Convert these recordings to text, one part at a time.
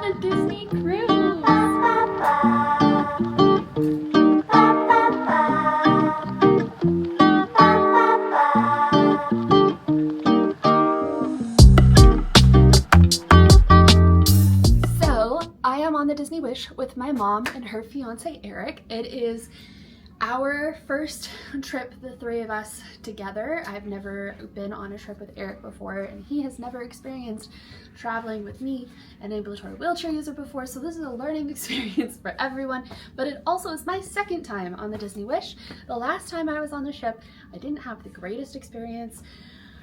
on a Disney cruise. So I am on the Disney Wish with my mom and her fiance Eric. It is our first trip, the three of us together. I've never been on a trip with Eric before, and he has never experienced traveling with me, an ambulatory wheelchair user, before, so this is a learning experience for everyone. But it also is my second time on the Disney Wish. The last time I was on the ship, I didn't have the greatest experience.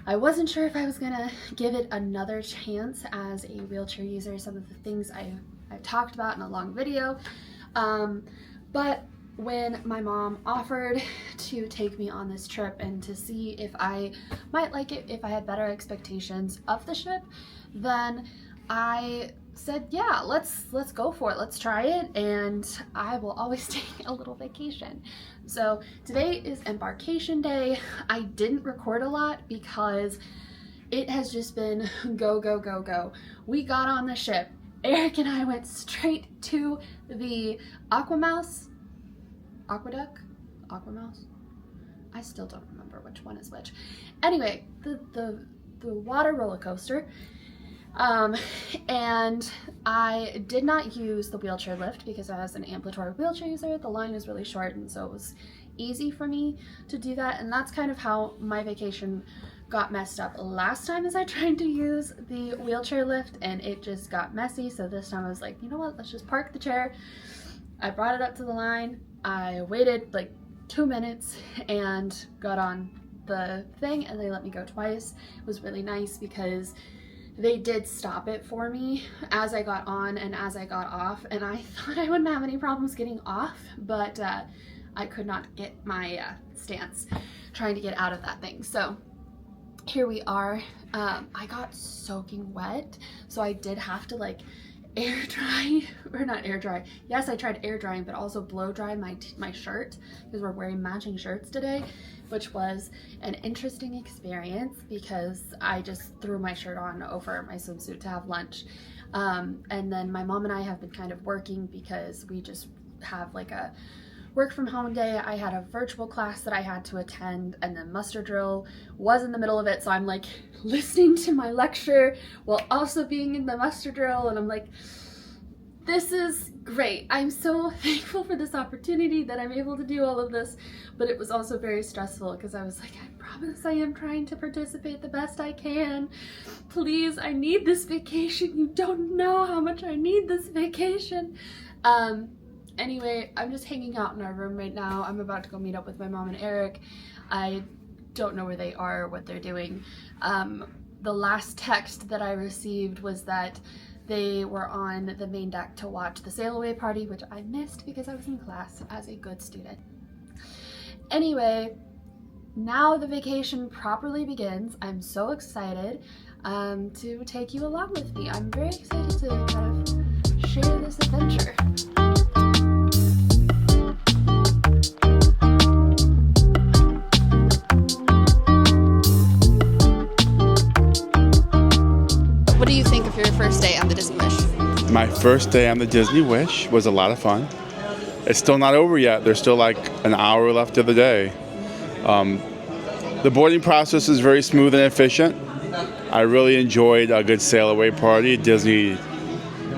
I wasn't sure if I was gonna give it another chance as a wheelchair user, some of the things I've talked about in a long video, but when my mom offered to take me on this trip and to see if I might like it, if I had better expectations of the ship, then I said, yeah, let's go for it. Let's try it, and I will always take a little vacation. So today is embarkation day. I didn't record a lot because it has just been go, go, go, go. We got on the ship. Eric and I went straight to the Aquamouse? I still don't remember which one is which. Anyway, the water roller coaster, and I did not use the wheelchair lift because as an ambulatory wheelchair user, the line is really short, and so it was easy for me to do that. And that's kind of how my vacation got messed up last time, as I tried to use the wheelchair lift and it just got messy. So this time I was like, you know what, let's just park the chair. I brought it up to the line. I waited like 2 minutes and got on the thing, and they let me go twice. It was really nice because they did stop it for me as I got on and as I got off, and I thought I wouldn't have any problems getting off, but I could not get my stance trying to get out of that thing. So here we are. I got soaking wet, so I did have to like air dry, or not air dry. Yes, I tried air drying, but also blow dry my shirt because we're wearing matching shirts today, which was an interesting experience because I just threw my shirt on over my swimsuit to have lunch. And then my mom and I have been kind of working because we just have like a work from home day. I had a virtual class that I had to attend, and then muster drill was in the middle of it, so I'm like listening to my lecture while also being in the muster drill, and I'm like, this is great. I'm so thankful for this opportunity that I'm able to do all of this, but it was also very stressful because I was like, I promise I am trying to participate the best I can. Please, I need this vacation. You don't know how much I need this vacation. Anyway, I'm just hanging out in our room right now. I'm about to go meet up with my mom and Eric. I don't know where they are or what they're doing. The last text that I received was that they were on the main deck to watch the sail away party, which I missed because I was in class as a good student. Anyway, now the vacation properly begins. I'm so excited to take you along with me. I'm very excited to kind of share this adventure. What do you think of your first day on the Disney Wish? My first day on the Disney Wish was a lot of fun. It's still not over yet. There's still like an hour left of the day. The boarding process is very smooth and efficient. I really enjoyed a good sail away party. Disney,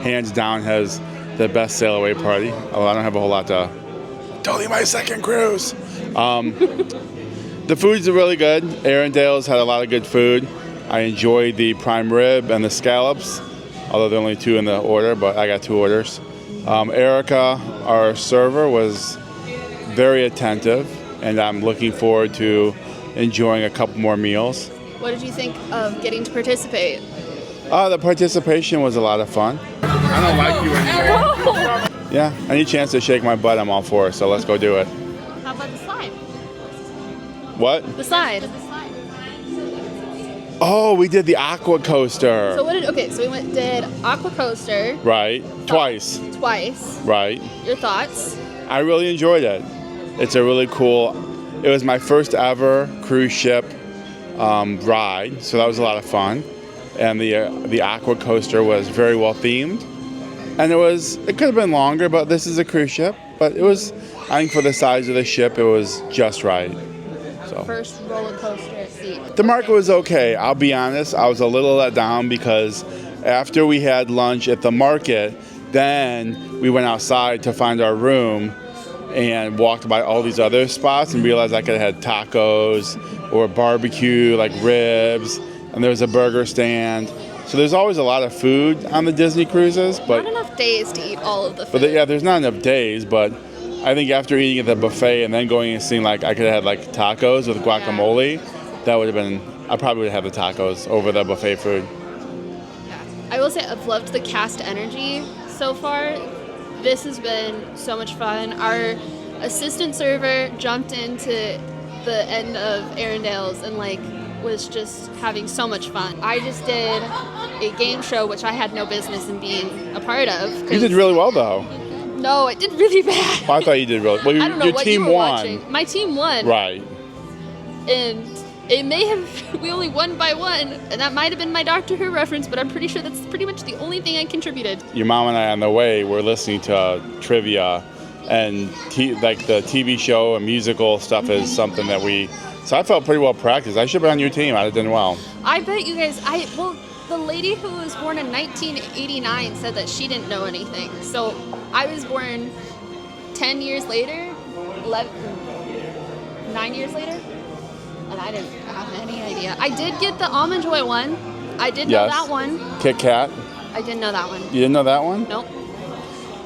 hands down, has the best sail away party. Although I don't have a whole lot to. Totally my second cruise. The foods are really good. Arendale's had a lot of good food. I enjoyed the prime rib and the scallops, although there are only 2 in the order, but I got 2 orders. Erica, our server, was very attentive, and I'm looking forward to enjoying a couple more meals. What did you think of getting to participate? The participation was a lot of fun. I don't like you anymore. Yeah, any chance to shake my butt, I'm all for it, so let's go do it. How about the slide? What? The slide. Oh, we did the aqua coaster. So we did aqua coaster. Right, twice. Right. Your thoughts? I really enjoyed it. It's a really cool, it was my first ever cruise ship ride, so that was a lot of fun. And the aqua coaster was very well themed. And it could have been longer, but this is a cruise ship. But it was, I think for the size of the ship, it was just right. So. First roller coaster seat. The market was okay. I'll be honest, I was a little let down because after we had lunch at the market, then we went outside to find our room and walked by all these other spots and realized I could have had tacos or barbecue, like ribs, and there was a burger stand. So there's always a lot of food on the Disney cruises, but not enough days to eat all of the food. But yeah, there's not enough days, but I think after eating at the buffet and then going and seeing, like, I could have had like tacos with guacamole, that would have been, I probably would have had the tacos over the buffet food. Yeah. I will say I've loved the cast energy so far. This has been so much fun. Our assistant server jumped into the end of Arendelles and like was just having so much fun. I just did a game show which I had no business in being a part of. You did really well though. No, it did really bad. Well, I thought you did really well. I don't know your what team you were won. watching. My team won. Right. And it may have, we only won by one, and that might have been my Doctor Who reference, but I'm pretty sure that's pretty much the only thing I contributed. Your mom and I on the way were listening to trivia, and like the TV show and musical stuff is something that so I felt pretty well practiced. I should have been on your team. I'd have done well. I bet you guys, the lady who was born in 1989 said that she didn't know anything. So I was born 10 years later, 9 years later, and I didn't have any idea. I did get the Almond Joy one. I did know that one. Kit Kat. I didn't know that one. You didn't know that one? Nope.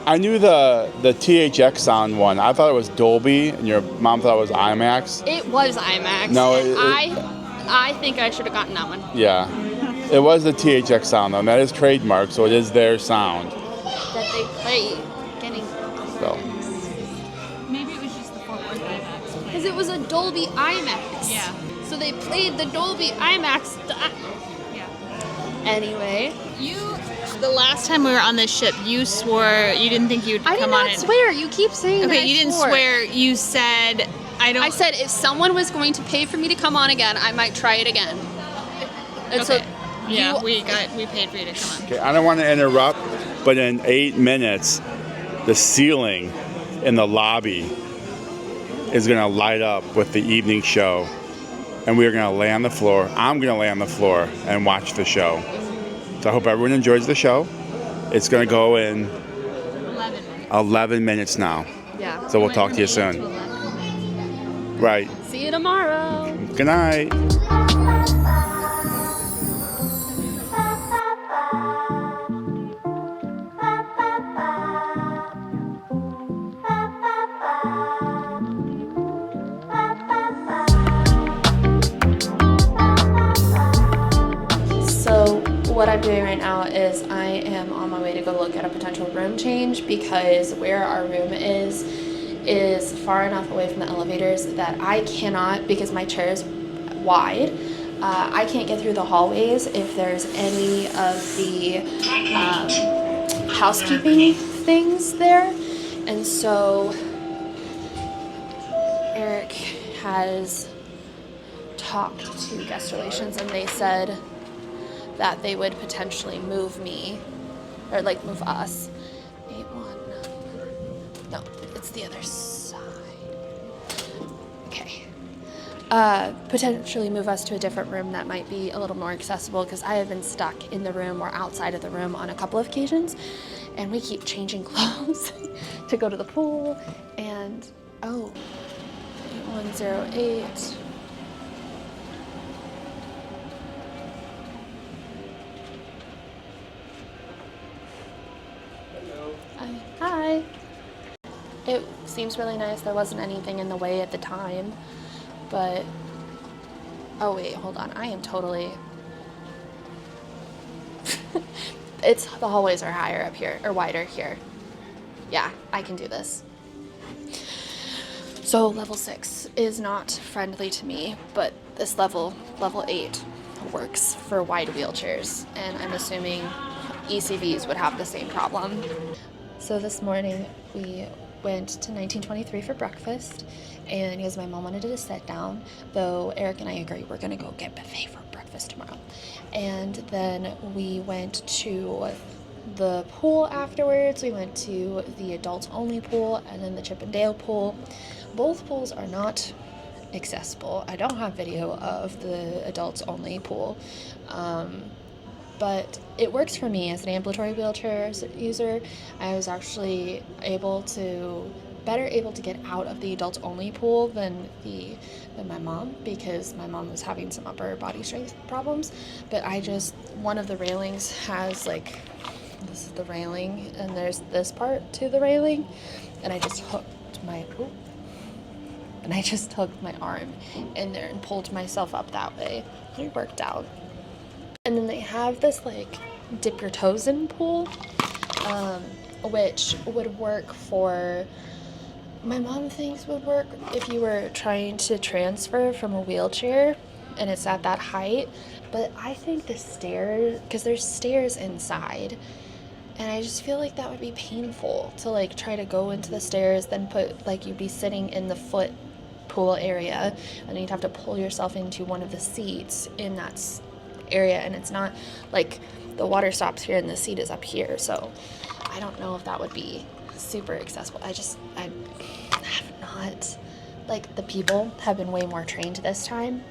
I knew the THX sound one. I thought it was Dolby, and your mom thought it was IMAX. It was IMAX. No, I think I should have gotten that one. Yeah. It was the THX sound, though, and that is trademarked, so it is their sound. That they played. So. Maybe it was just the Fort Worth IMAX. Because it was a Dolby IMAX. Yeah. So they played the Dolby IMAX. Yeah. Anyway. The last time we were on this ship, you swore you didn't think you'd come on. I did not swear. You keep saying that. Okay, you didn't swear. You said, I said if someone was going to pay for me to come on again, I might try it again. And okay. so yeah, we paid for you to come on. Okay, I don't want to interrupt, but in 8 minutes, the ceiling in the lobby is going to light up with the evening show, and we're going to lay on the floor. I'm going to lay on the floor and watch the show. So I hope everyone enjoys the show. It's going to go in 11 minutes now. Yeah. So we'll talk to you soon. Right. See you tomorrow. Good night. What I'm doing right now is I am on my way to go look at a potential room change because where our room is far enough away from the elevators that I cannot, because my chair is wide, I can't get through the hallways if there's any of the housekeeping things there. And so Eric has talked to guest relations and they said that they would potentially move me, or like move us. 8-1. No, it's the other side. Okay. Potentially move us to a different room that might be a little more accessible because I have been stuck in the room or outside of the room on a couple of occasions, and we keep changing clothes to go to the pool. And 8108. Hi. It seems really nice. There wasn't anything in the way at the time, but oh wait, hold on. I am totally the hallways are higher up here or wider here. Yeah, I can do this. So level 6 is not friendly to me, but this level 8 works for wide wheelchairs, and I'm assuming ECVs would have the same problem. So this morning we went to 1923 for breakfast, and because my mom wanted to sit down, though Eric and I agreed we're gonna go get buffet for breakfast tomorrow. And then we went to the pool afterwards. We went to the adults only pool and then the Chip and Dale pool. Both pools are not accessible. I don't have video of the adults only pool, but it works for me as an ambulatory wheelchair user. I was actually better able to get out of the adults only pool than my mom, because my mom was having some upper body strength problems. But one of the railings has like, this is the railing and there's this part to the railing, and I just hooked my arm in there and pulled myself up that way. It worked out. And then they have this like dip your toes in pool, which would work for, my mom thinks would work if you were trying to transfer from a wheelchair and it's at that height. But I think the stairs, because there's stairs inside, and I just feel like that would be painful to like try to go into the stairs, then you'd be sitting in the foot pool area and you'd have to pull yourself into one of the seats in that area, and it's not like the water stops here and the seat is up here, so I don't know if that would be super accessible. I have not, like, the people have been way more trained this time.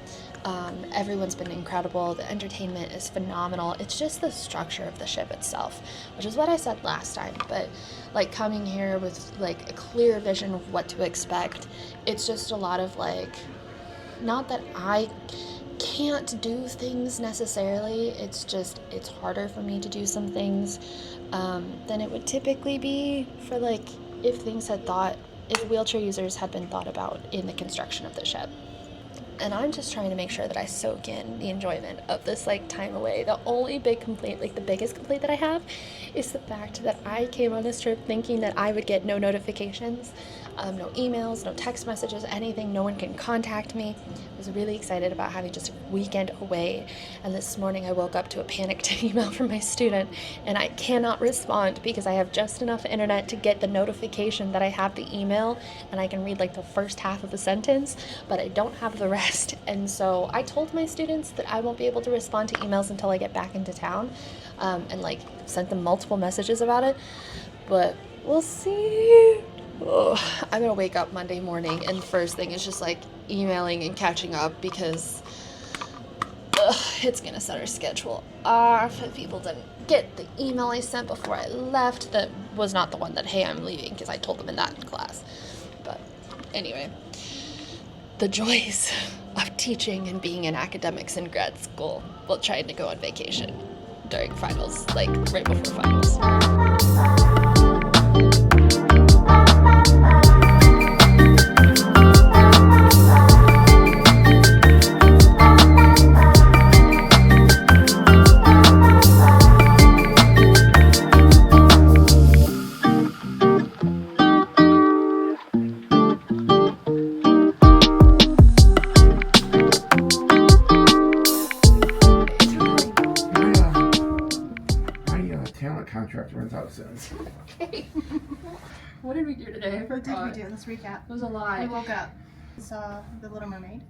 Everyone's been incredible. The entertainment is phenomenal. It's just the structure of the ship itself, which is what I said last time, but like coming here with like a clear vision of what to expect, it's just a lot of like, not that I can't do things necessarily, it's harder for me to do some things than it would typically be for like if wheelchair users had been thought about in the construction of the ship. And I'm just trying to make sure that I soak in the enjoyment of this like time away. The only big complaint, like the biggest complaint that I have, is the fact that I came on this trip thinking that I would get no notifications, no emails, no text messages, anything. No one can contact me. I was really excited about having just a weekend away, and this morning I woke up to a panicked email from my student, and I cannot respond because I have just enough internet to get the notification that I have the email, and I can read like the first half of the sentence, but I don't have the rest. And so I told my students that I won't be able to respond to emails until I get back into town, and like sent them multiple messages about it, but we'll see. Oh, I'm gonna wake up Monday morning and first thing is just like emailing and catching up, because it's gonna set our schedule off if people didn't get the email I sent before I left. That was not the one that, hey, I'm leaving, because I told them in that class. But anyway, the joys of teaching and being in academics in grad school while trying to go on vacation during finals, like right before finals. Contract runs out soon. Okay. What did we do today? I forgot. What did we do? Let's recap. It was a lot. We woke up, saw The Little Mermaid.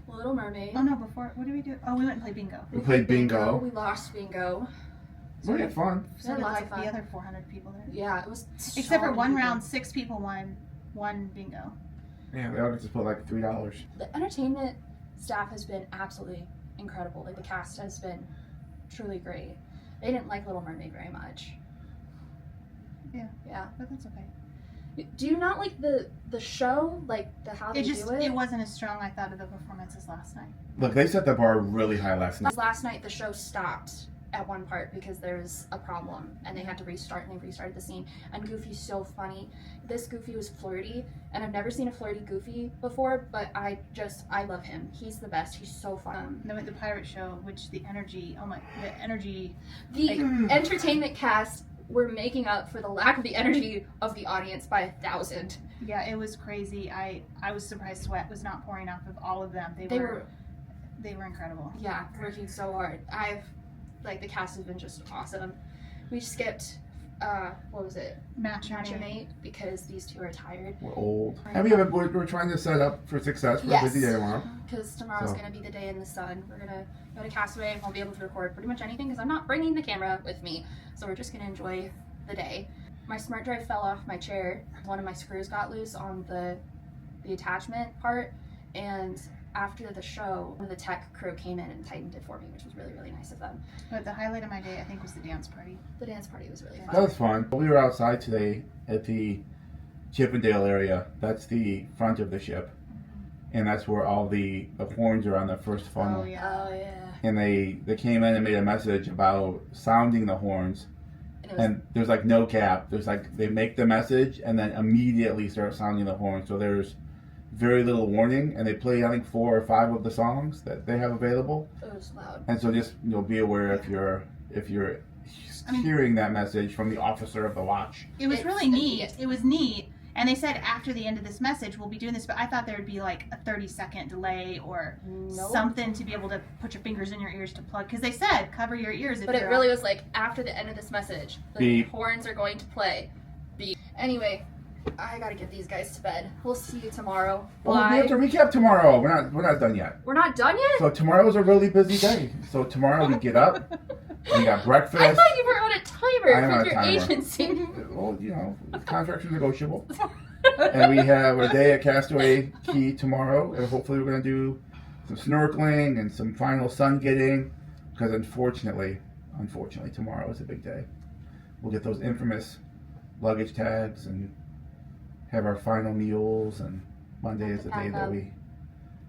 Little Mermaid. Oh no, before, what did we do? Oh, we went and played bingo. We played bingo. We lost bingo. We had fun. So We had did lots like of fun. the other 400 people there. Yeah, it was. Except for one people. round, 6 people won bingo. Yeah, we all get to put like $3. The entertainment staff has been absolutely incredible. Like the cast has been truly great. They didn't like Little Mermaid very much. Yeah. But that's okay. Do you not like the show? Like how they do it? It wasn't as strong, I thought, of the performances last night. Look, they set the bar really high last night. Last night the show stopped at one part because there was a problem and they had to restart, and they restarted the scene. And Goofy's so funny. This Goofy was flirty, and I've never seen a flirty Goofy before, but I love him. He's the best. He's so fun. Then with the pirate show, which the energy, The entertainment cast were making up for the lack of the energy of the audience by 1,000. Yeah, it was crazy. I was surprised sweat was not pouring off of all of them. They were incredible. Yeah, working so hard. The cast has been just awesome. We skipped what was it? Match Your mate, because these two are tired. We're old. Right. And we're trying to set up for success for a busy day tomorrow. Because tomorrow's So. going to be the day in the sun. We're going to go to Castaway and we'll be able to record pretty much anything because I'm not bringing the camera with me. So we're just going to enjoy the day. My smart drive fell off my chair. One of my screws got loose on the attachment part, and after the show, one of the tech crew came in and tightened it for me, which was really, really nice of them. But the highlight of my day, I think, was the dance party. The dance party was really fun. That was fun. We were outside today at the Chippendale area. That's the front of the ship. And that's where all the horns are on the first funnel. Oh, yeah. Oh, yeah. And they came in and made a message about sounding the horns. And it was, And there's like no cap. There's like, they make the message and then immediately start sounding the horn. So there's very little warning, and they play I think 4 or 5 of the songs that they have available. it was loud. And so just be aware if you're hearing that message from the officer of the watch. It was It's really a neat. neat. It was neat. And they said after the end of this message, we'll be doing this, but I thought there would be like a 30-second delay or Nope. something to be able to put your fingers in your ears to plug. Because they said cover your ears if But it you're really out. was like, after the end of this message, the Beep. horns are going to play. Beep. Anyway, I gotta get these guys to bed. We'll see you tomorrow. Oh, we have Bye. to recap tomorrow. We're not done yet. We're not done yet? So tomorrow's a really busy day. So tomorrow we get up, we got breakfast. I thought you were on a timer I am on from a your timer. agency. Well, contracts are negotiable. And we have a day at Castaway Cay tomorrow, and hopefully we're going to do some snorkeling and some final sun getting, because unfortunately, tomorrow is a big day. We'll get those infamous luggage tags and have our final meals, and Monday is the day that we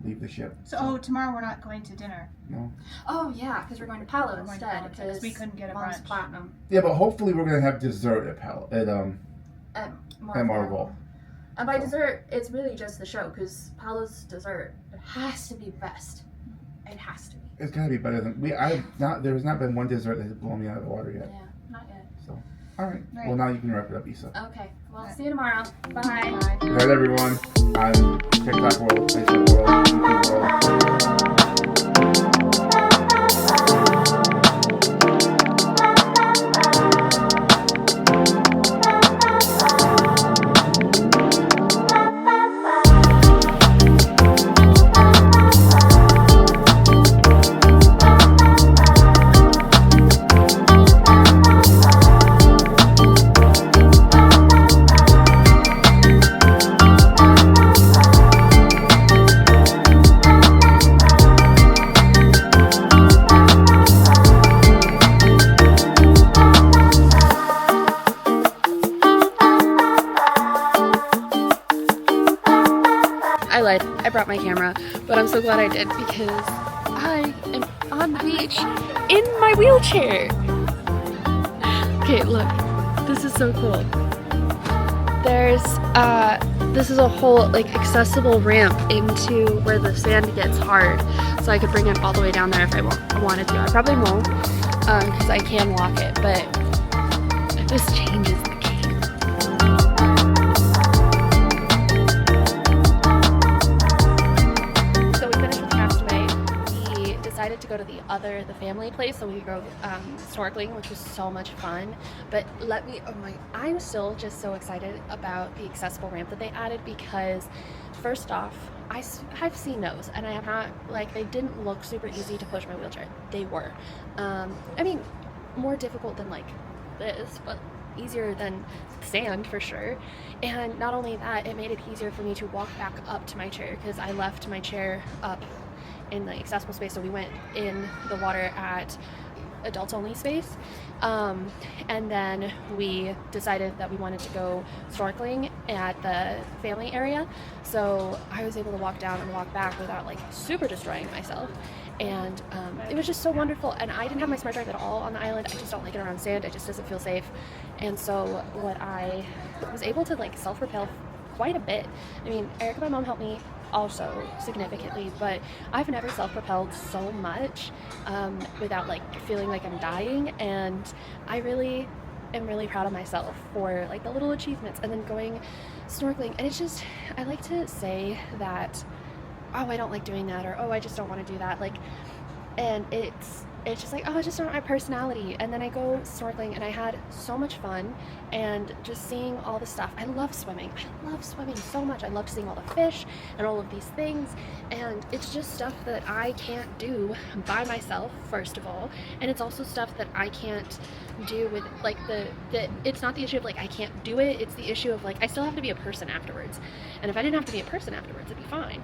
leave the ship. So, tomorrow we're not going to dinner. No. Oh, yeah, because we're going to Palo We're going to instead. Palo because we couldn't get a Mom's brunch. Platinum Yeah, but hopefully we're going to have dessert at at Marvel. And by dessert, it's really just the show, because Palo's dessert, it has to be best. It has to be. It's got to be better than there has not been one dessert that has blown me out of the water yet. Yeah, not yet. So, all right. Right. Well, now you can wrap it up, Issa. Okay, well, Right. see you tomorrow. Bye. Bye. Good night, everyone. I'm TikTok World, Facebook World, YouTube World. I lied. I brought my camera, but I'm so glad I did because I am on the beach in my wheelchair. Okay, look. This is so cool. There's this is a whole like accessible ramp into where the sand gets hard, so I could bring it all the way down there if I wanted to. I probably won't because I can walk it, but this changes the game. So we finished with Castaway. We decided to go to the family place, so we could go snorkeling, which was so much fun. But I'm still just so excited about the accessible ramp that they added because, first off, I've seen those, and I have not, they didn't look super easy to push my wheelchair. They were. More difficult than this, but easier than sand for sure. And not only that, it made it easier for me to walk back up to my chair because I left my chair up in the accessible space, so we went in the water at adults only space, and then we decided that we wanted to go snorkeling at the family area, so I was able to walk down and walk back without super destroying myself. And it was just so wonderful, and I didn't have my smart drive at all on the island. I just don't like it around sand. It just doesn't feel safe. And so what I was able to self-propel quite a bit. I mean, Eric and my mom helped me also significantly, but I've never self-propelled so much without feeling like I'm dying, and I really am really proud of myself for the little achievements. And then going snorkeling, and it's just, I like to say that, oh, I don't like doing that, or oh, I just don't want to do that, and it's it's just like, oh, it's just not my personality. And then I go snorkeling and I had so much fun, and just seeing all the stuff. I love swimming. I love swimming so much. I love seeing all the fish and all of these things, and it's just stuff that I can't do by myself, first of all, and it's also stuff that I can't do with like it's not the issue of like I can't do it, it's the issue of like I still have to be a person afterwards. And if I didn't have to be a person afterwards, it'd be fine.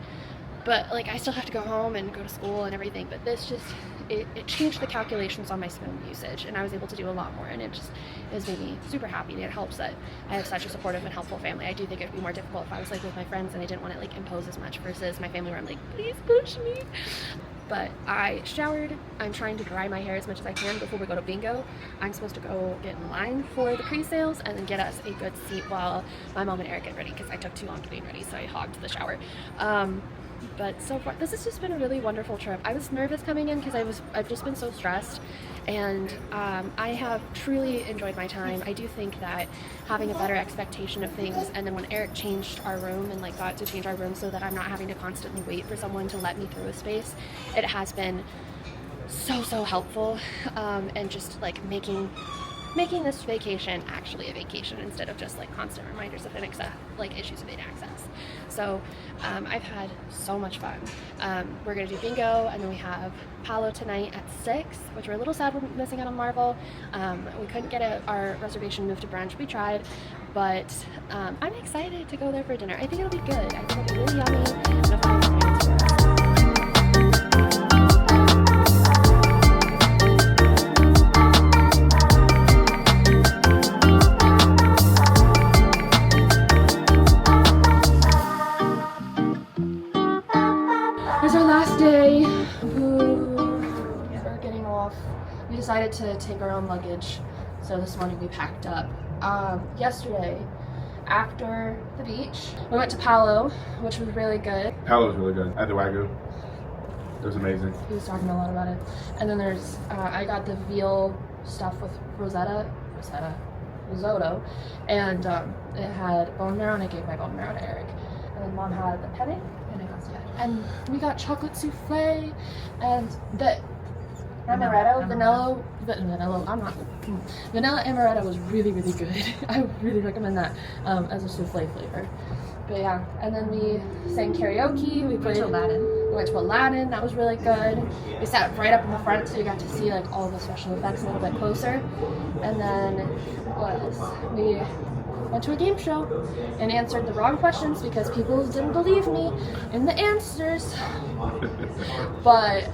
But like I still have to go home and go to school and everything. But this just it changed the calculations on my swim usage, and I was able to do a lot more, and it has made me super happy. And it helps that I have such a supportive and helpful family. I do think it'd be more difficult if I was like with my friends and I didn't want to like impose as much versus my family where I'm like, please push me. But I showered. I'm trying to dry my hair as much as I can before we go to bingo. I'm supposed to go get in line for the pre-sales and then get us a good seat while my mom and Eric get ready, because I took too long getting ready, so I hogged the shower. But so far, this has just been a really wonderful trip. I was nervous coming in because I've just been so stressed, and I have truly enjoyed my time. I do think that having a better expectation of things, and then when Eric changed our room and like got to change our room so that I'm not having to constantly wait for someone to let me through a space, it has been so helpful, and just like making this vacation actually a vacation instead of just like constant reminders of like issues with access. So I've had so much fun. We're gonna do bingo, and then we have Palo tonight at 6, which we're a little sad we're missing out on Marvel. We couldn't get our reservation moved to brunch. We tried, but I'm excited to go there for dinner. I think it'll be good. I think it'll be really yummy and a fun experience for us. It's our last day. We're getting off. We decided to take our own luggage, so this morning we packed up. Yesterday, after the beach, we went to Palo, which was really good. Palo was really good. I had the Wagyu. It was amazing. He was talking a lot about it. And then there's, I got the veal stuff with risotto, and it had bone marrow, and I gave my bone marrow to Eric. And then Mom had the penne, and I got yeah. And we got chocolate souffle, and the amaretto, vanilla amaretto was really good. I would really recommend that as a souffle flavor. But yeah, and then we sang karaoke. We went to Aladdin. That was really good. We sat right up in the front, so you got to see like all the special effects a little bit closer. And then what else? We went to a game show and answered the wrong questions because people didn't believe me in the answers. But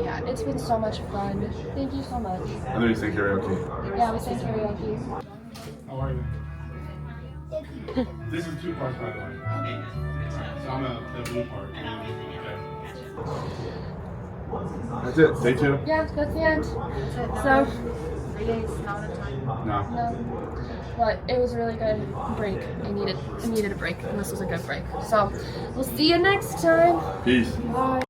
yeah, it's been so much fun. Thank you so much. I know you sang karaoke. Yeah, we sang karaoke. How are you? This is 2 parts, by the way. So I'm the blue part. That's it. Day 2? Yeah, that's the end. So 3 days, not a time. No. But it was a really good break. I needed a break, and this was a good break. So we'll see you next time. Peace. Bye.